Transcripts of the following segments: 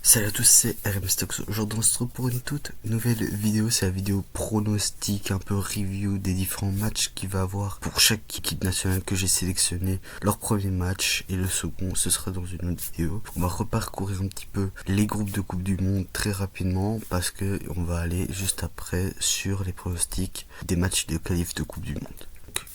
Salut à tous, c'est RM Stocks. Aujourd'hui on se retrouve pour une toute nouvelle vidéo. C'est la vidéo pronostic, un peu review des différents matchs qu'il va avoir pour chaque équipe nationale que j'ai sélectionné. Leur premier match et le second, ce sera dans une autre vidéo. On va reparcourir un petit peu les groupes de Coupe du Monde très rapidement parce que on va aller juste après sur les pronostics des matchs de qualif de Coupe du Monde.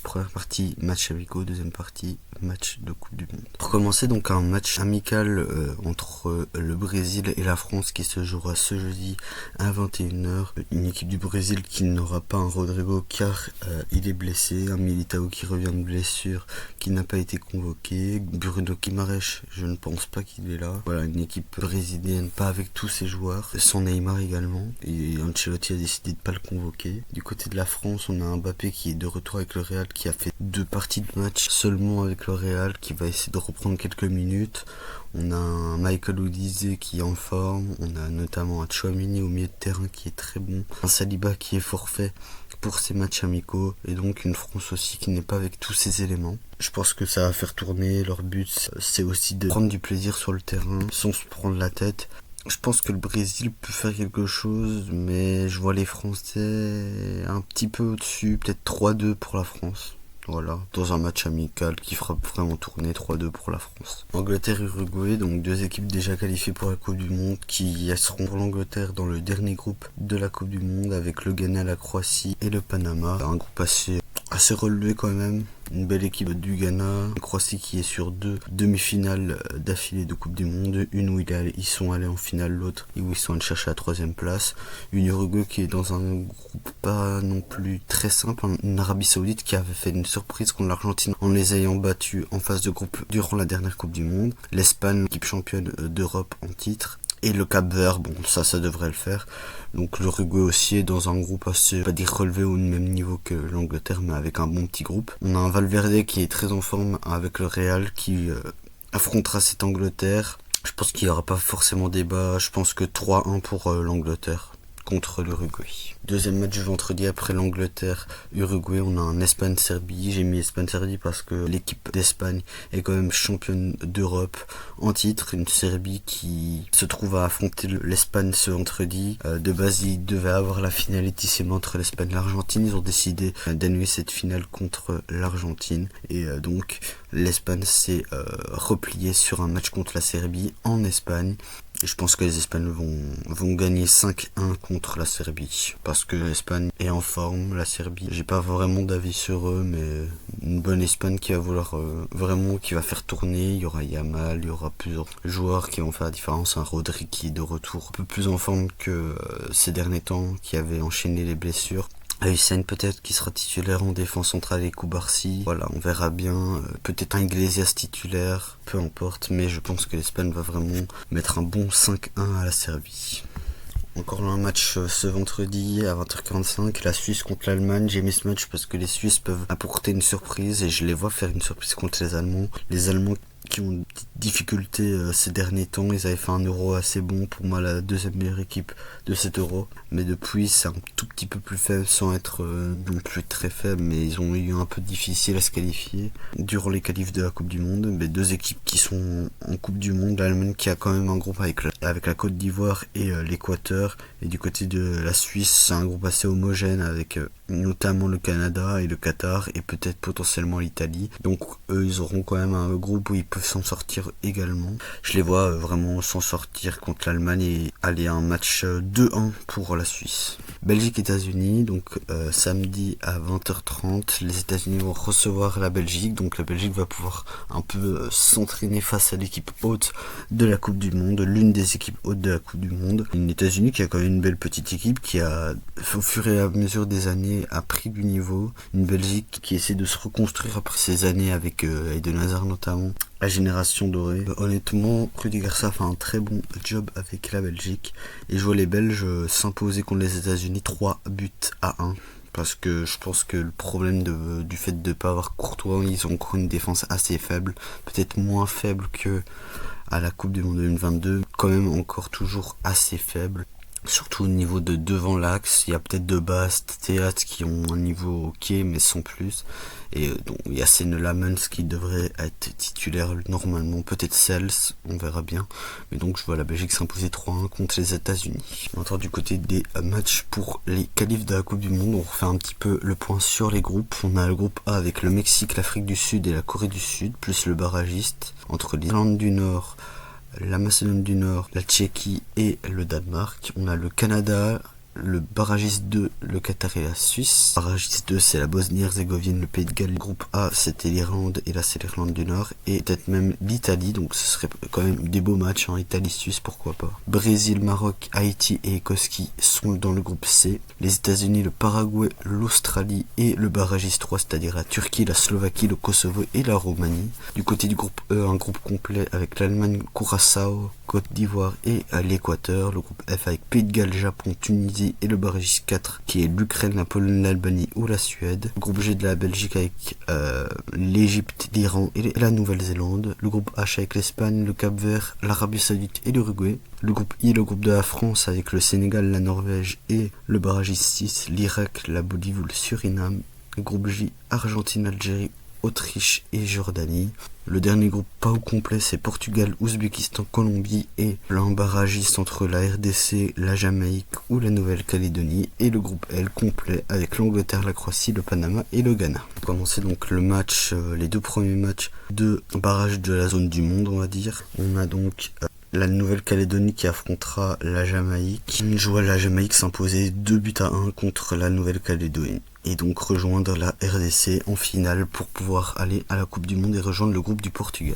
Première partie, match amicaux. Deuxième partie, match de Coupe du Monde. Pour commencer, donc un match amical entre le Brésil et la France qui se jouera ce jeudi à 21h. Une équipe du Brésil qui n'aura pas un Rodrigo car il est blessé. Un Militao qui revient de blessure qui n'a pas été convoqué. Bruno Guimaraes, je ne pense pas qu'il est là. Voilà, une équipe brésilienne pas avec tous ses joueurs. Sans Neymar également. Et Ancelotti a décidé de pas le convoquer. Du côté de la France, on a un Mbappé qui est de retour avec le Real, qui a fait 2 parties de match seulement avec le Real, qui va essayer de reprendre quelques minutes. On a un Michael Olise qui est en forme, on a notamment un Tchouaméni au milieu de terrain qui est très bon, un Saliba qui est forfait pour ces matchs amicaux, et donc une France aussi qui n'est pas avec tous ces éléments. Je pense que ça va faire tourner. Leur but, c'est aussi de prendre du plaisir sur le terrain sans se prendre la tête. Je pense que le Brésil peut faire quelque chose, mais je vois les Français un petit peu au-dessus, peut-être 3-2 pour la France. Voilà, dans un match amical qui fera vraiment tourner 3-2 pour la France. Angleterre-Uruguay, donc 2 équipes déjà qualifiées pour la Coupe du Monde qui seront pour l'Angleterre dans le dernier groupe de la Coupe du Monde avec le Ghana, la Croatie et le Panama. Un groupe assez relevé quand même. Une belle équipe du Ghana, une Croatie qui est sur 2 demi-finales d'affilée de Coupe du Monde, une où ils sont allés en finale, l'autre où ils sont allés chercher la 3e place. Une Uruguay qui est dans un groupe pas non plus très simple, une Arabie Saoudite qui avait fait une surprise contre l'Argentine en les ayant battus en phase de groupe durant la dernière Coupe du Monde. L'Espagne, équipe championne d'Europe en titre. Et le Cap-Vert, bon ça devrait le faire. Donc l'Uruguay aussi est dans un groupe assez, pas dire relevé au même niveau que l'Angleterre, mais avec un bon petit groupe. On a un Valverde qui est très en forme avec le Real qui affrontera cette Angleterre. Je pense qu'il n'y aura pas forcément débat. Je pense que 3-1 pour l'Angleterre contre l'Uruguay. Deuxième match du vendredi après l'Angleterre-Uruguay, on a un Espagne-Serbie. J'ai mis Espagne-Serbie parce que l'équipe d'Espagne est quand même championne d'Europe en titre. Une Serbie qui se trouve à affronter l'Espagne ce vendredi. De base, il devait avoir la finalitissime entre l'Espagne et l'Argentine. Ils ont décidé d'annuler cette finale contre l'Argentine. Et donc, l'Espagne s'est repliée sur un match contre la Serbie en Espagne. Et je pense que les Espagnols vont gagner 5-1 contre la Serbie. Parce que l'Espagne est en forme, la Serbie, j'ai pas vraiment d'avis sur eux, mais une bonne Espagne qui va vouloir vraiment, qui va faire tourner. Il y aura Yamal, il y aura plusieurs joueurs qui vont faire la différence. Un Rodri qui est de retour un peu plus en forme que ces derniers temps, qui avait enchaîné les blessures. Hussein peut-être qui sera titulaire en défense centrale et Koubarsi. Voilà, on verra bien. Peut-être un Iglesias titulaire, peu importe. Mais je pense que l'Espagne va vraiment mettre un bon 5-1 à la Serbie. Encore un match ce vendredi à 20h45, la Suisse contre l'Allemagne. J'ai mis ce match parce que les Suisses peuvent apporter une surprise et je les vois faire une surprise contre les Allemands. Les Allemands qui ont des difficultés ces derniers temps, ils avaient fait un Euro assez bon, pour moi la 2e meilleure équipe de cet Euro, mais depuis c'est un tout petit peu plus faible sans être non plus très faible, mais ils ont eu un peu difficile à se qualifier durant les qualifs de la Coupe du Monde. Mais 2 équipes qui sont en Coupe du Monde, l'Allemagne qui a quand même un groupe avec la Côte d'Ivoire et l'Équateur, et du côté de la Suisse c'est un groupe assez homogène avec notamment le Canada et le Qatar et peut-être potentiellement l'Italie. Donc eux ils auront quand même un groupe où ils peuvent s'en sortir également. Je les vois vraiment s'en sortir contre l'Allemagne et aller à un match 2-1 pour la Suisse. Belgique-États-Unis, donc samedi à 20h30, les États-Unis vont recevoir la Belgique, donc la Belgique va pouvoir un peu s'entraîner face à l'équipe haute de la Coupe du Monde, l'une des équipes hautes de la Coupe du Monde. Une États-Unis qui a quand même une belle petite équipe qui a, au fur et à mesure des années, a pris du niveau. Une Belgique qui essaie de se reconstruire après ces années avec Eden Hazard notamment. La génération dorée. Honnêtement, Rudi Garcia fait un très bon job avec la Belgique. Et je vois les Belges s'imposer contre les États-Unis 3-1. Parce que je pense que le problème du fait de ne pas avoir Courtois, ils ont encore une défense assez faible. Peut-être moins faible que à la Coupe du Monde 2022. Quand même encore toujours assez faible. Surtout au niveau de devant l'axe, il y a peut-être de Bast, Théâtre qui ont un niveau ok mais sans plus. Et donc il y a Senne Lamens qui devrait être titulaire normalement, peut-être Cels, on verra bien. Mais donc je vois la Belgique s'imposer 3-1 contre les États-Unis. Maintenant du côté des matchs pour les qualifs de la Coupe du Monde, on refait un petit peu le point sur les groupes. On a le groupe A avec le Mexique, l'Afrique du Sud et la Corée du Sud, plus le barragiste entre l'Irlande du Nord, la Macédoine du Nord, la Tchéquie et le Danemark. On a le Canada, le barragiste 2, le Qatar et la Suisse. Barragiste 2, c'est la Bosnie-Herzégovine, le Pays de Galles. Le groupe A, c'était l'Irlande, et là c'est l'Irlande du Nord, et peut-être même l'Italie, donc ce serait quand même des beaux matchs, hein. Italie-Suisse, pourquoi pas. Brésil, Maroc, Haïti et Écosse qui sont dans le groupe C. Les États-Unis, le Paraguay, l'Australie et le barragiste 3, c'est-à-dire la Turquie, la Slovaquie, le Kosovo et la Roumanie. Du côté du groupe E, un groupe complet avec l'Allemagne, Curaçao, Côte d'Ivoire et l'Équateur. Le groupe F avec Pays de Galles, Japon, Tunisie et le barragiste 4 qui est l'Ukraine, la Pologne, l'Albanie ou la Suède. Le groupe G de la Belgique avec l'Égypte, l'Iran et la Nouvelle-Zélande. Le groupe H avec l'Espagne, le Cap-Vert, l'Arabie Saoudite et l'Uruguay. Le groupe I, le groupe de la France avec le Sénégal, la Norvège et le barragiste 6, l'Irak, la Bolivie ou le Suriname. Le groupe J, Argentine, Algérie, Autriche et Jordanie. Le dernier groupe pas au complet, c'est Portugal, Ouzbékistan, Colombie et l'embarragiste entre la RDC, la Jamaïque ou la Nouvelle-Calédonie. Et le groupe L complet avec l'Angleterre, la Croatie, le Panama et le Ghana. On va commencer donc le match, les deux premiers matchs de barrage de la zone du monde, on va dire. On a donc la Nouvelle-Calédonie qui affrontera la Jamaïque. Je vois la Jamaïque s'imposer 2-1 contre la Nouvelle-Calédonie. Et donc rejoindre la RDC en finale pour pouvoir aller à la Coupe du Monde et rejoindre le groupe du Portugal.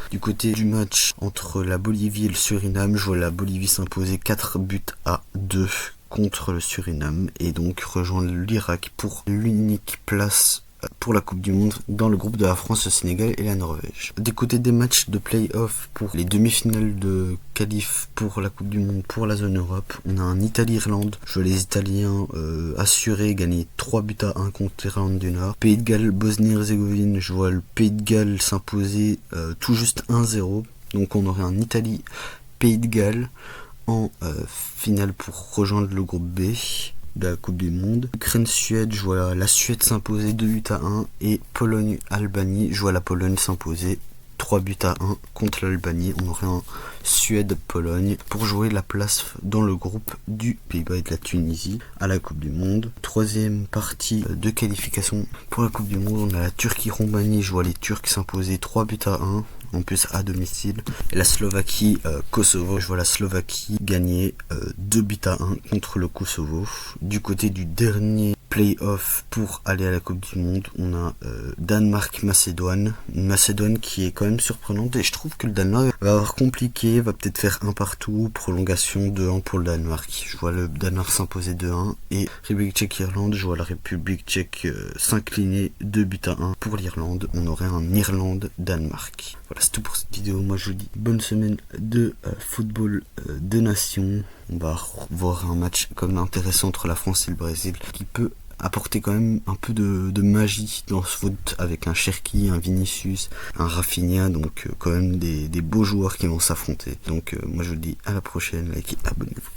Du côté du match entre la Bolivie et le Suriname, je vois la Bolivie s'imposer 4-2 contre le Suriname et donc rejoindre l'Irak pour l'unique place pour la Coupe du Monde dans le groupe de la France, le Sénégal et la Norvège. Du côté des matchs de play-off pour les demi-finales de qualif pour la Coupe du Monde pour la zone Europe, on a un Italie-Irlande. Je vois les Italiens assurés gagner 3-1 contre l'Irlande du Nord. Pays de Galles, Bosnie-Herzégovine, je vois le Pays de Galles s'imposer tout juste 1-0. Donc on aurait un Italie-Pays de Galles en finale pour rejoindre le groupe B de la Coupe du Monde. Ukraine-Suède, je vois la Suède s'imposer 2-1 et Pologne-Albanie, je vois la Pologne s'imposer 3-1 contre l'Albanie. On aurait un Suède-Pologne pour jouer la place dans le groupe du Pays-Bas et de la Tunisie à la Coupe du Monde. Troisième partie de qualification pour la Coupe du Monde, on a la Turquie-Roumanie, je vois les Turcs s'imposer 3-1. En plus à domicile. Et la Slovaquie, Kosovo, je vois la Slovaquie gagner 2-1 contre le Kosovo. Du côté du dernier play-off pour aller à la Coupe du Monde, on a Danemark-Macédoine. Une Macédoine qui est quand même surprenante et je trouve que le Danemark va avoir compliqué, va peut-être faire un partout, prolongation 2-1 pour le Danemark. Je vois le Danemark s'imposer 2-1 et République tchèque-Irlande, je vois la République tchèque s'incliner 2-1 pour l'Irlande. On aurait un Irlande-Danemark. Voilà, c'est tout pour cette vidéo. Moi je vous dis bonne semaine de football de nation. On va voir un match comme intéressant entre la France et le Brésil qui peut apporter quand même un peu de magie dans ce foot avec un Cherki, un Vinicius, un Rafinha, donc quand même des beaux joueurs qui vont s'affronter. Donc moi je vous dis à la prochaine, likez, abonnez-vous.